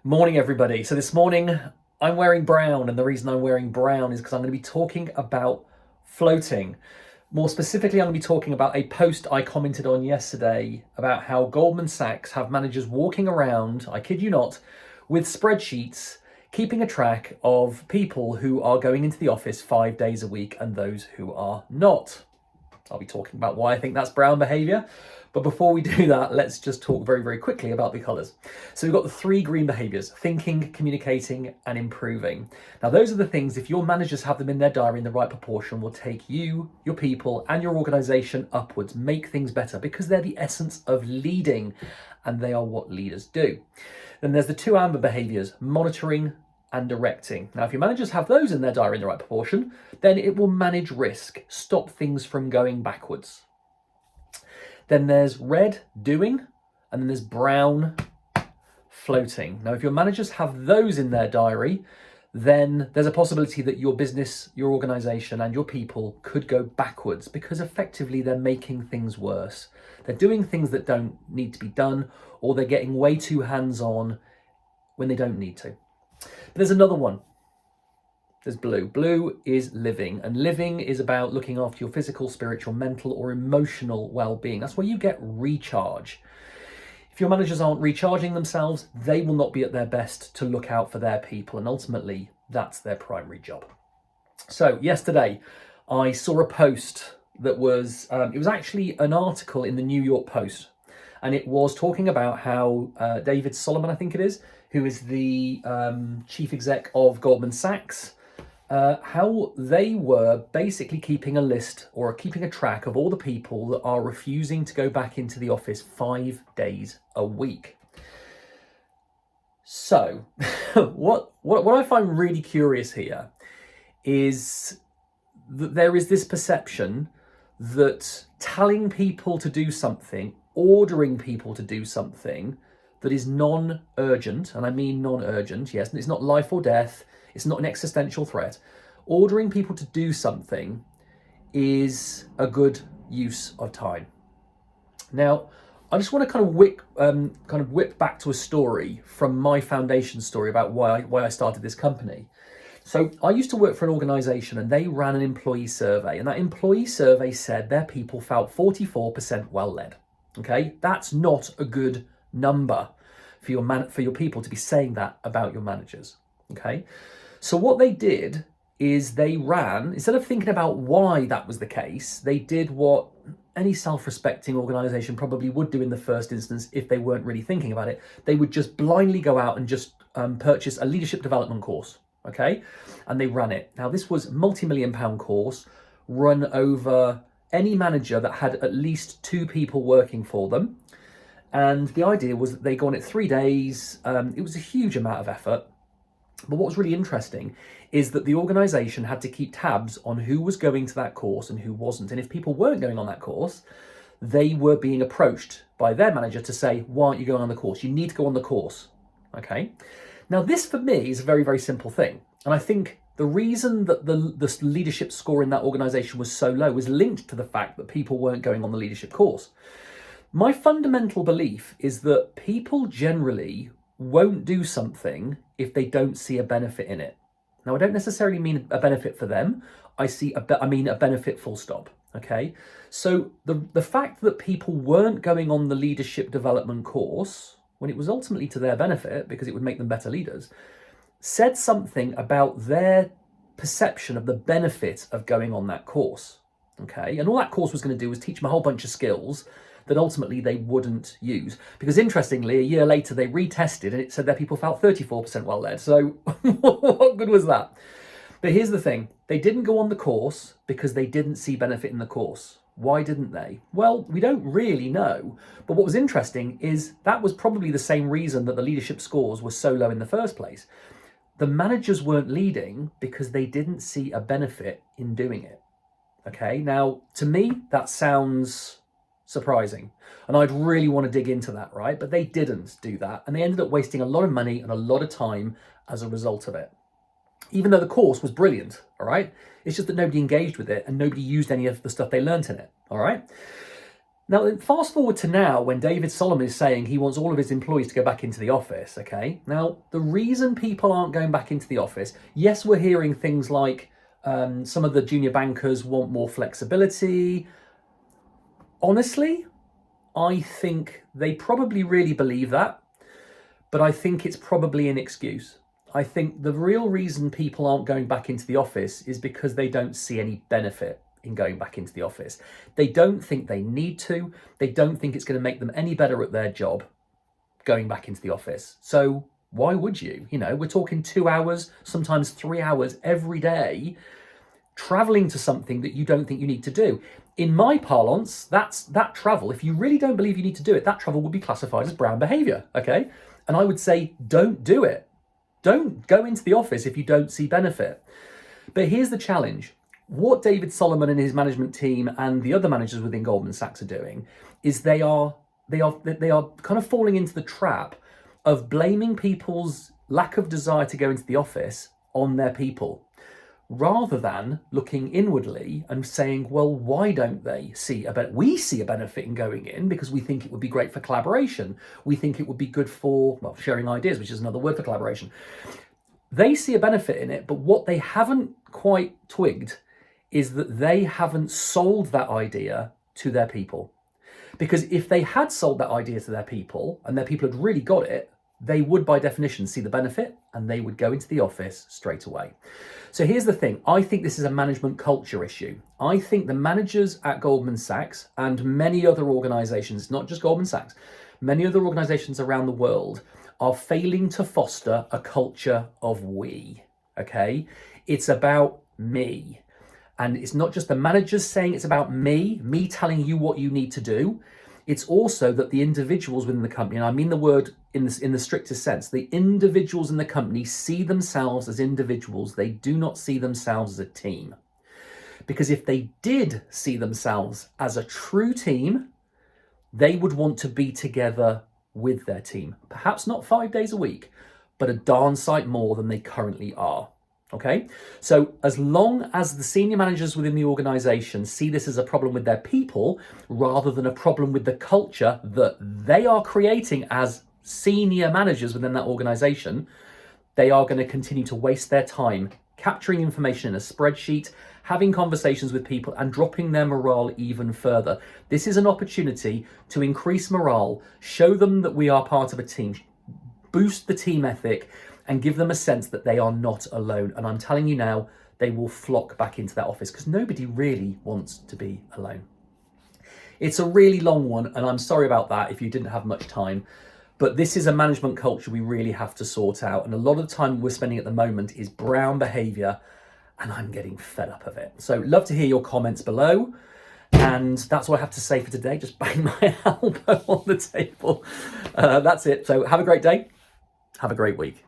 Morning, everybody. So this morning I'm wearing brown, and the reason I'm wearing brown is because I'm going to be talking about floating. More specifically, I'm going to be talking about a post I commented on yesterday about how Goldman Sachs have managers walking around, I kid you not, with spreadsheets, keeping a track of people who are going into the office 5 days a week and those who are not. I'll be talking about why I think that's brown behaviour. But before we do that, let's just talk very, very quickly about the colours. So we've got the 3 green behaviours: thinking, communicating, and improving. Now, those are the things, if your managers have them in their diary in the right proportion, will take you, your people, and your organisation upwards, make things better, because they're the essence of leading, and they are what leaders do. Then there's the 2 amber behaviours: monitoring and directing. Now, if your managers have those in their diary in the right proportion, then it will manage risk, stop things from going backwards. Then there's red, doing, and then there's brown, floating. Now, if your managers have those in their diary, then there's a possibility that your business, your organisation, and your people could go backwards, because effectively they're making things worse. They're doing things that don't need to be done, or they're getting way too hands-on when they don't need to. But there's another one. There's blue. Blue is living, and living is about looking after your physical, spiritual, mental, or emotional well-being. That's where you get recharge. If your managers aren't recharging themselves, they will not be at their best to look out for their people, and ultimately that's their primary job. So yesterday I saw a post that was, it was actually an article in the New York Post, and it was talking about how David Solomon, I think it is, who is the chief exec of Goldman Sachs, how they were basically keeping a list or keeping a track of all the people that are refusing to go back into the office 5 days a week. So what I find really curious here is that there is this perception that telling people to do something, ordering people to do something that is non-urgent, and I mean non-urgent, yes, it's not life or death, it's not an existential threat. Ordering people to do something is a good use of time. Now, I just want to kind of whip back to a story from my foundation story about why I started this company. So I used to work for an organisation, and they ran an employee survey, and that employee survey said their people felt 44% well led. Okay, that's not a good number for your people to be saying that about your managers. Okay, so what they did is they ran, instead of thinking about why that was the case, they did what any self-respecting organisation probably would do in the first instance if they weren't really thinking about it. They would just blindly go out and just purchase a leadership development course. Okay, and they ran it. Now, this was a multi-million-pound course run over any manager that had at least 2 people working for them. And the idea was that they go on it 3 days. It was a huge amount of effort. But what was really interesting is that the organisation had to keep tabs on who was going to that course and who wasn't. And if people weren't going on that course, they were being approached by their manager to say, why aren't you going on the course? You need to go on the course. Okay. Now, this for me is a very, very simple thing. And I think the reason that the leadership score in that organisation was so low was linked to the fact that people weren't going on the leadership course. My fundamental belief is that people generally won't do something if they don't see a benefit in it. Now, I don't necessarily mean a benefit for them. I mean a benefit full stop. Okay. So the fact that people weren't going on the leadership development course, when it was ultimately to their benefit because it would make them better leaders, said something about their perception of the benefit of going on that course. Okay. And all that course was going to do was teach them a whole bunch of skills that ultimately they wouldn't use. Because interestingly, a year later, they retested and it said their people felt 34% well led. So what good was that? But here's the thing. They didn't go on the course because they didn't see benefit in the course. Why didn't they? Well, we don't really know. But what was interesting is that was probably the same reason that the leadership scores were so low in the first place. The managers weren't leading because they didn't see a benefit in doing it. Okay, now to me, that sounds surprising. And I'd really want to dig into that, right? But they didn't do that. And they ended up wasting a lot of money and a lot of time as a result of it. Even though the course was brilliant, all right? It's just that nobody engaged with it and nobody used any of the stuff they learnt in it, all right? Now, fast forward to now when David Solomon is saying he wants all of his employees to go back into the office, okay? Now, the reason people aren't going back into the office, yes, we're hearing things like some of the junior bankers want more flexibility. Honestly, I think they probably really believe that, but I think it's probably an excuse. I think the real reason people aren't going back into the office is because they don't see any benefit in going back into the office. They don't think they need to. They don't think it's going to make them any better at their job going back into the office. So why would you? You know, we're talking 2 hours, sometimes 3 hours every day, traveling to something that you don't think you need to do. In my parlance, that travel, if you really don't believe you need to do it, that travel would be classified as brown behavior, okay? And I would say, don't do it. Don't go into the office if you don't see benefit. But here's the challenge. What David Solomon and his management team and the other managers within Goldman Sachs are doing is they are kind of falling into the trap of blaming people's lack of desire to go into the office on their people, rather than looking inwardly and saying, well, why don't they see a benefit? We see a benefit in going in because we think it would be great for collaboration. We think it would be good for, well, sharing ideas, which is another word for collaboration. They see a benefit in it, but what they haven't quite twigged is that they haven't sold that idea to their people. Because if they had sold that idea to their people and their people had really got it, they would by definition see the benefit and they would go into the office straight away. So here's the thing. I think this is a management culture issue. I think the managers at Goldman Sachs and many other organizations, not just Goldman Sachs, many other organizations around the world are failing to foster a culture of we, okay? It's about me. And it's not just the managers saying it's about me telling you what you need to do. It's also that the individuals within the company, and I mean the word in the strictest sense, the individuals in the company see themselves as individuals. They do not see themselves as a team. Because if they did see themselves as a true team, they would want to be together with their team. Perhaps not 5 days a week, but a darn sight more than they currently are. Okay, so as long as the senior managers within the organization see this as a problem with their people rather than a problem with the culture that they are creating as senior managers within that organization, they are going to continue to waste their time capturing information in a spreadsheet, having conversations with people and dropping their morale even further. This is an opportunity to increase morale, show them that we are part of a team, boost the team ethic, and give them a sense that they are not alone. And I'm telling you now, they will flock back into that office because nobody really wants to be alone. It's a really long one, and I'm sorry about that if you didn't have much time. But this is a management culture we really have to sort out. And a lot of the time we're spending at the moment is brown behavior, and I'm getting fed up of it. So love to hear your comments below. And that's what I have to say for today. Just bang my elbow on the table. That's it. So have a great day. Have a great week.